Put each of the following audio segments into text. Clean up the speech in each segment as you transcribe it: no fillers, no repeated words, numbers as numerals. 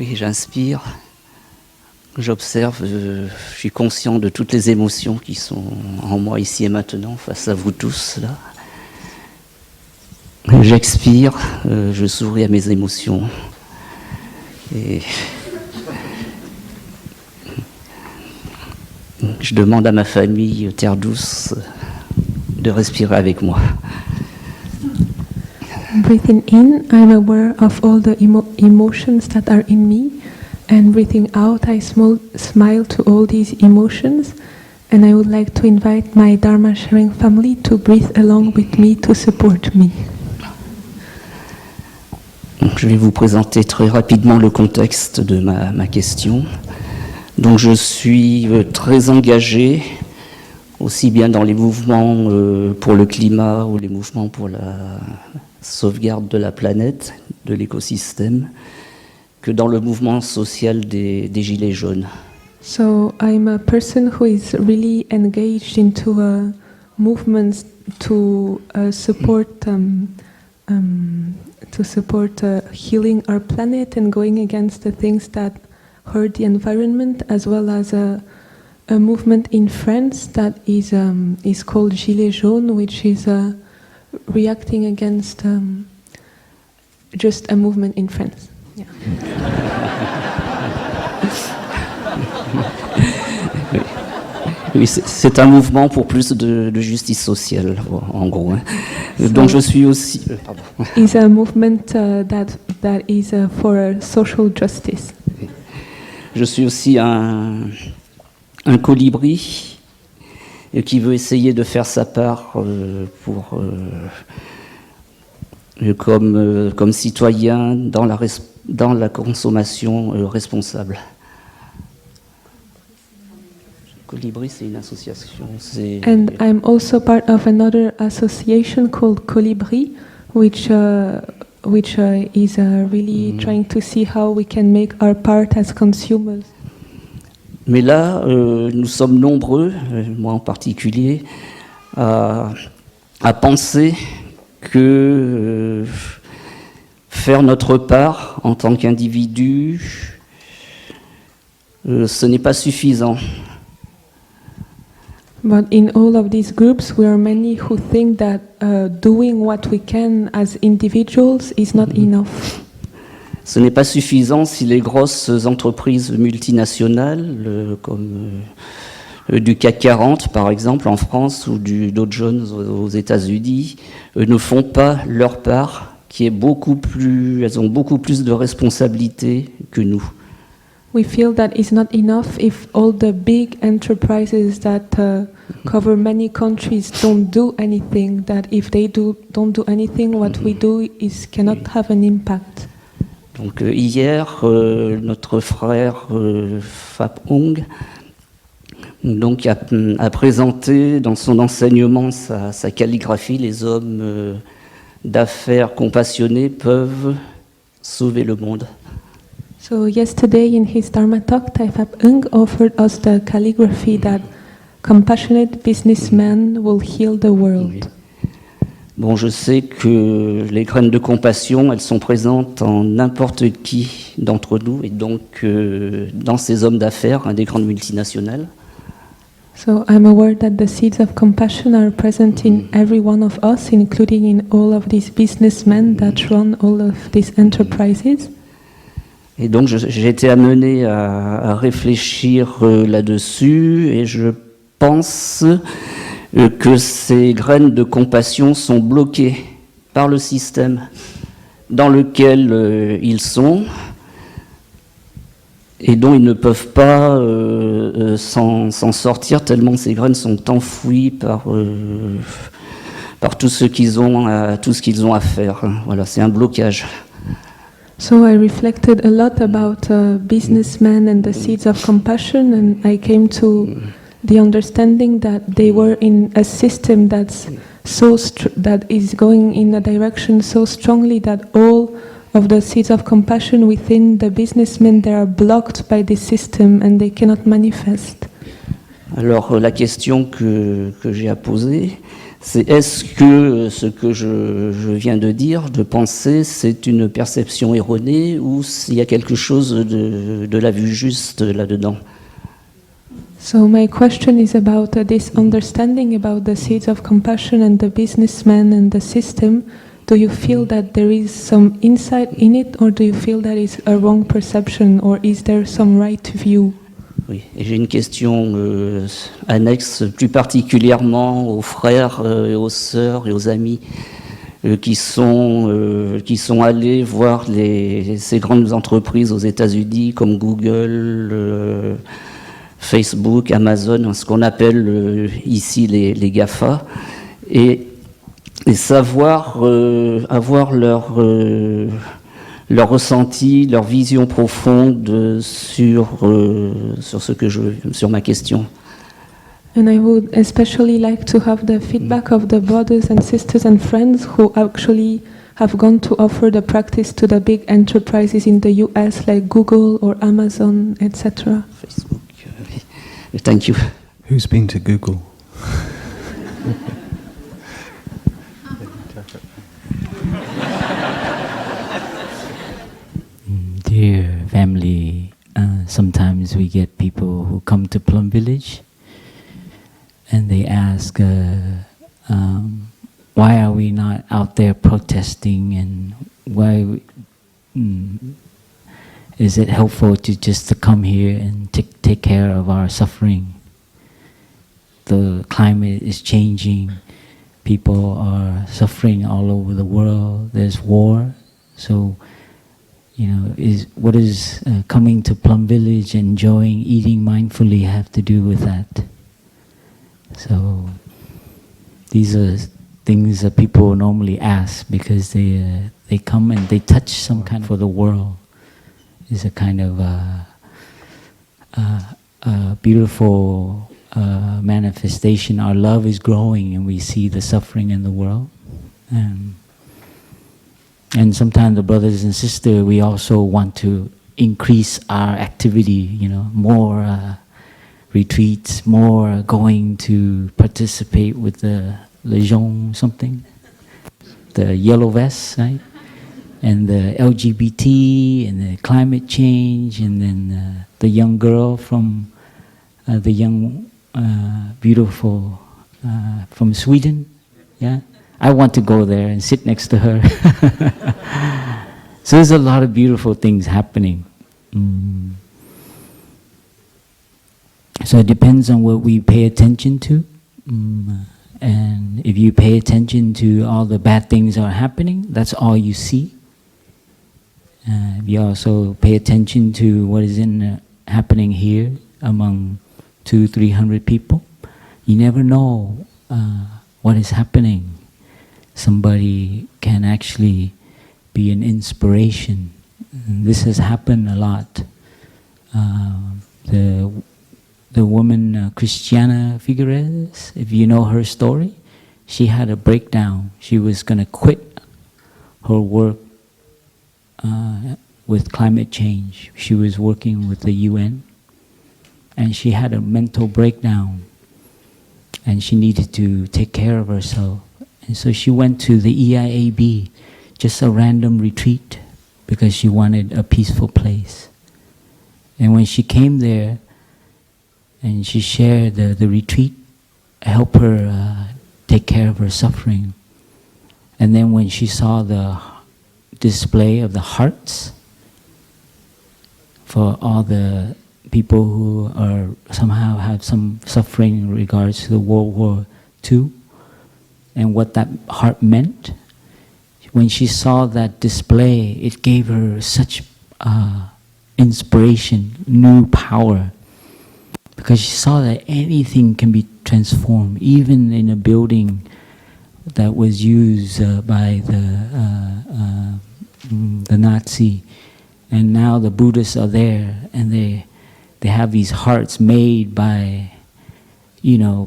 Oui, j'inspire, j'observe, je suis conscient de toutes les émotions qui sont en moi ici et maintenant, face à vous tous là. J'expire, je souris à mes émotions. Et je demande à ma famille, Terre Douce, de respirer avec moi. Breathing in, I'm aware of all the emotions that are in me, and breathing out, I smile to all these emotions, and I would like to invite my Dharma sharing family to breathe along with me to support me. Je vais vous présenter très rapidement le contexte de ma question. Donc je suis très engagé, aussi bien dans les mouvements pour le climat ou les mouvements pour la sauvegarde de la planète, de l'écosystème, que dans le mouvement social des Gilets jaunes. So I'm a person who is really engaged into movements to support healing our planet and going against the things that hurt the environment, as well as a movement in France that is called Gilets jaunes, which is reacting against just a movement in France. Yeah. Oui, c'est un mouvement pour plus de justice sociale, en gros. Hein. Donc je suis aussi... It's a movement that is for social justice. Je suis aussi un colibri qui veut essayer de faire sa part comme citoyen dans la consommation responsable. Colibri, c'est une association. And I'm also part of another association called Colibri, which is really trying to see how we can make our part as consumers. Mais là, nous sommes nombreux, moi en particulier, à penser que faire notre part en tant qu'individu, ce n'est pas suffisant. But in all of these groups, we are many who think that doing what we can as individuals is not enough. Ce n'est pas suffisant si les grosses entreprises multinationales, comme du CAC 40 par exemple en France ou du Dow Jones aux États-Unis, ne font pas leur part, elles ont beaucoup plus de responsabilités que nous. We feel that it's not enough if all the big enterprises that cover many countries don't do anything, that if they don't do anything, what we do cannot have an impact. Donc hier, notre frère Phap Hong donc, a présenté dans son enseignement sa calligraphie. Les hommes d'affaires compassionnés peuvent sauver le monde. So yesterday in his Dharma talk, Phap Hong offered us the calligraphy that compassionate businessmen will heal the world. Oui. Bon, je sais que les graines de compassion, elles sont présentes en n'importe qui d'entre nous, et donc dans ces hommes d'affaires, des grandes multinationales. So I'm aware that the seeds of compassion are present in every one of us, including in all of these businessmen that run all of these enterprises. Et donc j'ai été amené à réfléchir là-dessus, et je pense que ces graines de compassion sont bloquées par le système dans lequel ils sont et dont ils ne peuvent pas s'en sortir tellement ces graines sont enfouies par tout ce qu'ils ont à faire. Voilà, c'est un blocage. So I reflected a lot about businessmen and the seeds of compassion, and I came to the understanding that they were in a system that is going in a direction so strongly that all of the seeds of compassion within the businessmen, they are blocked by this system and they cannot manifest. Alors la question que j'ai à poser, C'est est-ce que ce que je viens de dire, de penser, c'est une perception erronée ou s'il y a quelque chose de la vue juste là-dedans? So my question is about this understanding about the seeds of compassion and the businessman and the system. Do you feel that there is some insight in it, or do you feel that it's a wrong perception, or is there some right view? Oui, et j'ai une question annexe, plus particulièrement aux frères, et aux sœurs et aux amis qui sont allés voir ces grandes entreprises aux États-Unis comme Google, Facebook, Amazon, ce qu'on appelle ici les GAFA, et savoir avoir leur ressenti, leur vision profonde sur ma question. And I would especially like to have the feedback of the brothers and sisters and friends who actually have gone to offer the practice to the big enterprises in the US like Google or Amazon, etc. Facebook. Thank you. Who's been to Google? Dear family, sometimes we get people who come to Plum Village and they ask, why are we not out there protesting, and why is it helpful to just to come here and take care of our suffering? The climate is changing, people are suffering all over the world, there's war, so what is coming to Plum Village, enjoying, eating mindfully have to do with that? So these are things that people normally ask because they come and they touch some kind for the world. It's a kind of beautiful manifestation. Our love is growing and we see the suffering in the world. And sometimes the brothers and sisters, we also want to increase our activity, more retreats, more going to participate with the Legion something, the yellow vest, right? And the LGBT and the climate change, and then the young girl from the young, beautiful from Sweden, yeah? I want to go there and sit next to her. So there's a lot of beautiful things happening. So it depends on what we pay attention to. And if you pay attention to all the bad things that are happening, that's all you see. If you also pay attention to what is happening here among 200-300 people, you never know what is happening. Somebody can actually be an inspiration. And this has happened a lot. The woman Christiana Figueres, if you know her story, she had a breakdown. She was going to quit her work with climate change. She was working with the UN, and she had a mental breakdown, and she needed to take care of herself. And so she went to the EIAB, just a random retreat, because she wanted a peaceful place. And when she came there, and she shared the retreat, helped her take care of her suffering. And then when she saw the display of the hearts for all the people who are somehow have some suffering in regards to the World War II, and what that heart meant, when she saw that display, it gave her such inspiration, new power, because she saw that anything can be transformed, even in a building that was used by the Nazi, and now the Buddhists are there, and they have these hearts made by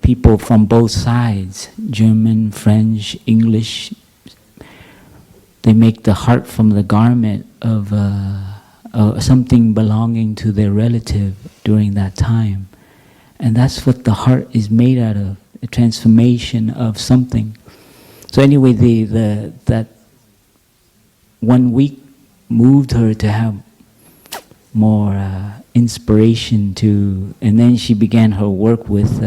people from both sides, German, French, English. They make the heart from the garment of something belonging to their relative during that time. And that's what the heart is made out of. a transformation of something. So anyway, that 1 week moved her to have more inspiration to, and then she began her work with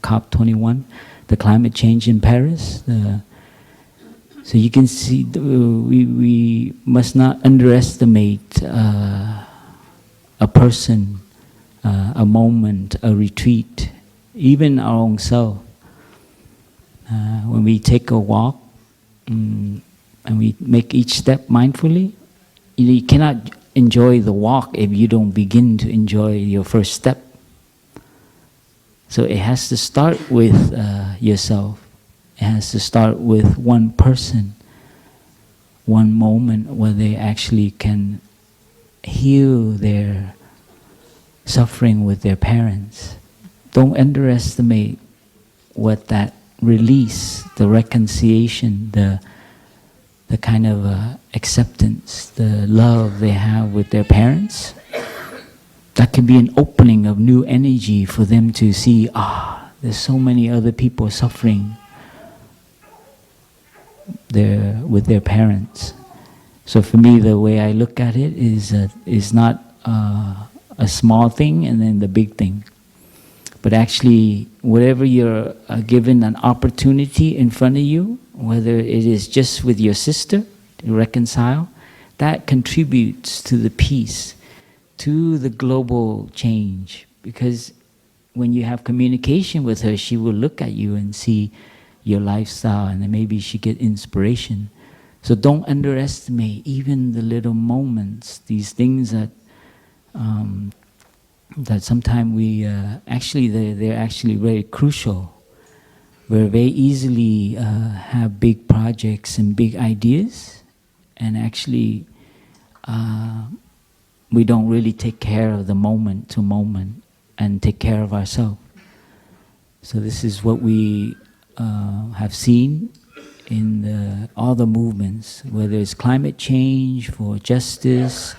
COP21, the climate change in Paris. So you can see we must not underestimate a person, a moment, a retreat, even our own self. When we take a walk and we make each step mindfully, you cannot enjoy the walk if you don't begin to enjoy your first step. So it has to start with yourself. It has to start with one person, one moment where they actually can heal their suffering with their parents. Don't underestimate what that release, the reconciliation, the kind of acceptance, the love they have with their parents. That can be an opening of new energy for them to see, there's so many other people suffering with their parents. So for me, the way I look at it is not a small thing and then the big thing. But actually, whatever you're given an opportunity in front of you, whether it is just with your sister to reconcile, that contributes to the peace, to the global change. Because when you have communication with her, she will look at you and see your lifestyle, and then maybe she get inspiration. So don't underestimate even the little moments, these things that sometimes we actually they're actually very crucial. We're very easily have big projects and big ideas, and actually we don't really take care of the moment to moment and take care of ourselves. So this is what we have seen in all the movements, whether it's climate change, for justice,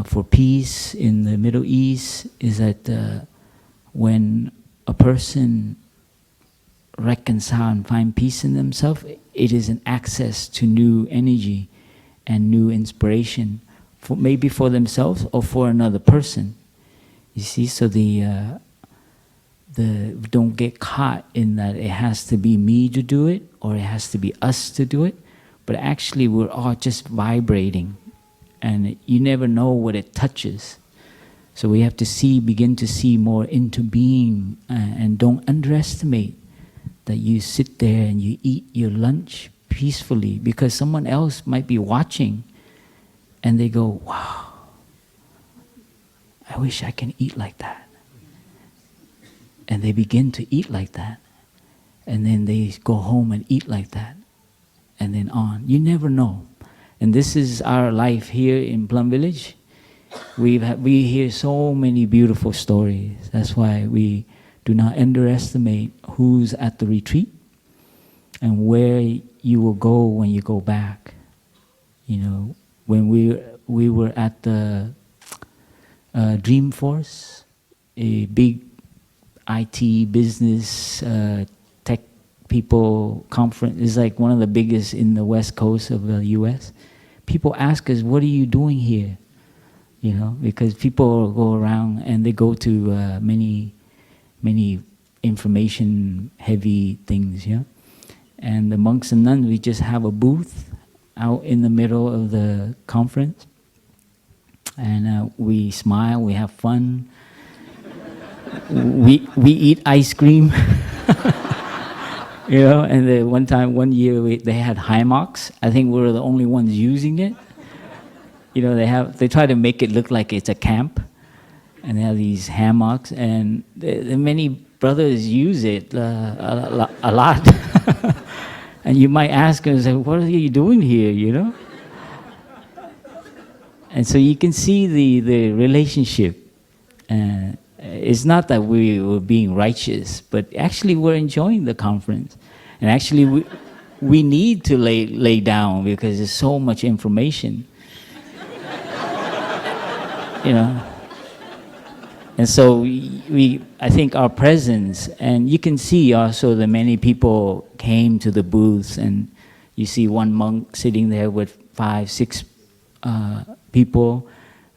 for peace in the Middle East, is that when a person reconcile and find peace in themselves, it is an access to new energy and new inspiration, for maybe for themselves or for another person. You see, so don't get caught in that it has to be me to do it or it has to be us to do it, but actually we're all just vibrating, and you never know what it touches. So we have to begin to see more into being, and don't underestimate that you sit there and you eat your lunch peacefully, because someone else might be watching and they go, wow, I wish I can eat like that. And they begin to eat like that. And then they go home and eat like that. And then on. You never know. And this is our life here in Plum Village. We hear so many beautiful stories. That's why we do not underestimate who's at the retreat and where you will go when you go back. You know, when we were at the Dreamforce, a big IT business tech people conference. It's like one of the biggest in the west coast of the US. People ask us, what are you doing here? You know, because people go around and they go to many information heavy things, yeah. And the monks and nuns, we just have a booth out in the middle of the conference, and we smile, we have fun. we eat ice cream, you know. And one year they had hammocks. I think we were the only ones using it. You know, they try to make it look like it's a camp, and they have these hammocks, and many brothers use it a lot. And you might ask us, what are you doing here, you know? And so you can see the relationship. It's not that we were being righteous, but actually we're enjoying the conference. And actually we need to lay down because there's so much information. You know. And so I think our presence, and you can see also that many people came to the booths, and you see one monk sitting there with 5, 6 people.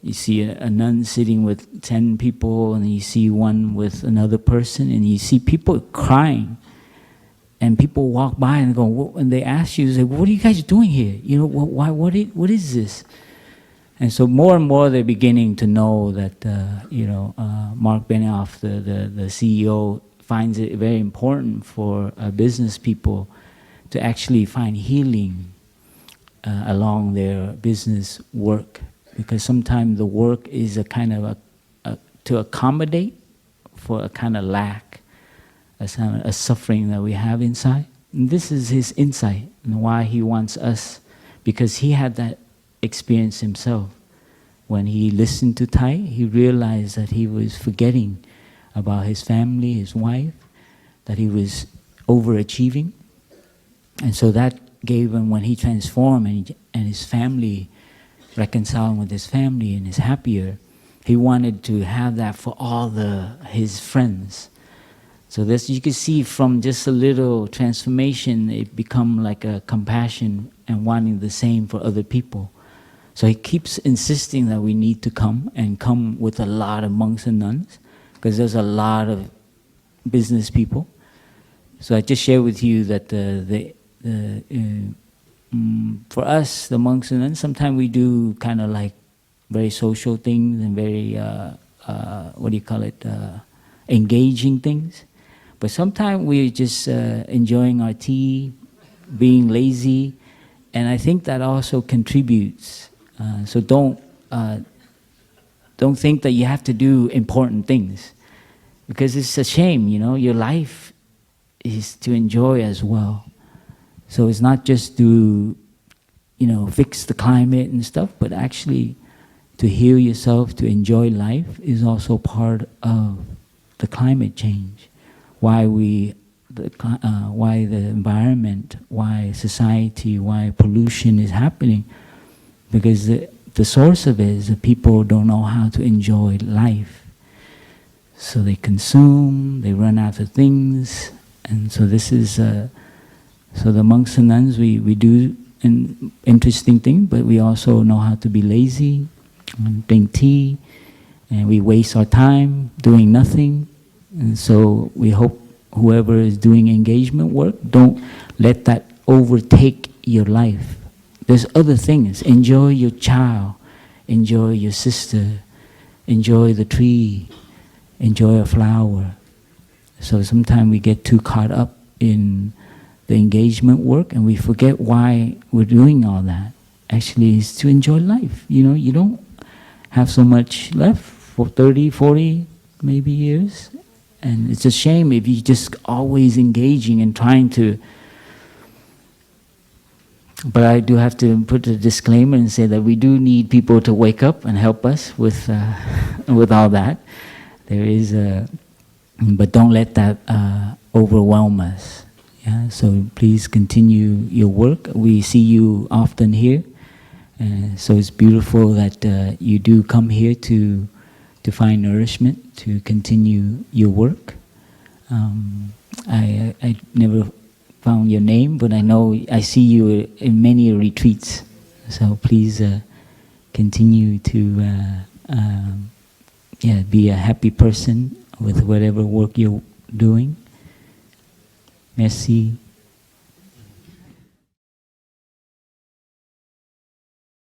You see a nun sitting with 10 people, and you see one with another person, and you see people crying. And people walk by and go, and they ask you, say, "What are you guys doing here? You know, why? What is this?" And so more and more they're beginning to know that, Mark Benioff, the CEO, finds it very important for business people to actually find healing along their business work, because sometimes the work is a kind of to accommodate for a kind of lack, a suffering that we have inside. And this is his insight and why he wants us, because he had that experience himself. When he listened to Thai, he realized that he was forgetting about his family, his wife, that he was overachieving. And so that gave him, when he transformed and his family, reconciling with his family and is happier, he wanted to have that for all his friends. So this, you can see from just a little transformation, it become like a compassion and wanting the same for other people. So he keeps insisting that we need to come, and come with a lot of monks and nuns, because there's a lot of business people. So I just share with you that for us, the monks and nuns, sometimes we do kind of like very social things and very, engaging things. But sometimes we're just enjoying our tea, being lazy, and I think that also contributes. So don't think that you have to do important things, because it's a shame, your life is to enjoy as well. So it's not just to, fix the climate and stuff, but actually to heal yourself, to enjoy life is also part of the climate change. Why the environment, why society, why pollution is happening. Because the source of it is that people don't know how to enjoy life. So they consume, they run after things, and so this is, so the monks and nuns, we do an interesting thing, but we also know how to be lazy, and drink tea, and we waste our time doing nothing. And so we hope whoever is doing engagement work, don't let that overtake your life. There's other things. Enjoy your child, enjoy your sister, enjoy the tree, enjoy a flower. So sometimes we get too caught up in the engagement work and we forget why we're doing all that. Actually, it's to enjoy life. You don't have so much left for 30, 40, maybe years. And it's a shame if you're just always engaging and trying to. But I do have to put a disclaimer and say that we do need people to wake up and help us with all that. There is but don't let that overwhelm us. Yeah. So please continue your work. We see you often here, so it's beautiful that you do come here to find nourishment, to continue your work. I never found your name, but I know I see you in many retreats. So please continue to be a happy person with whatever work you're doing. Merci.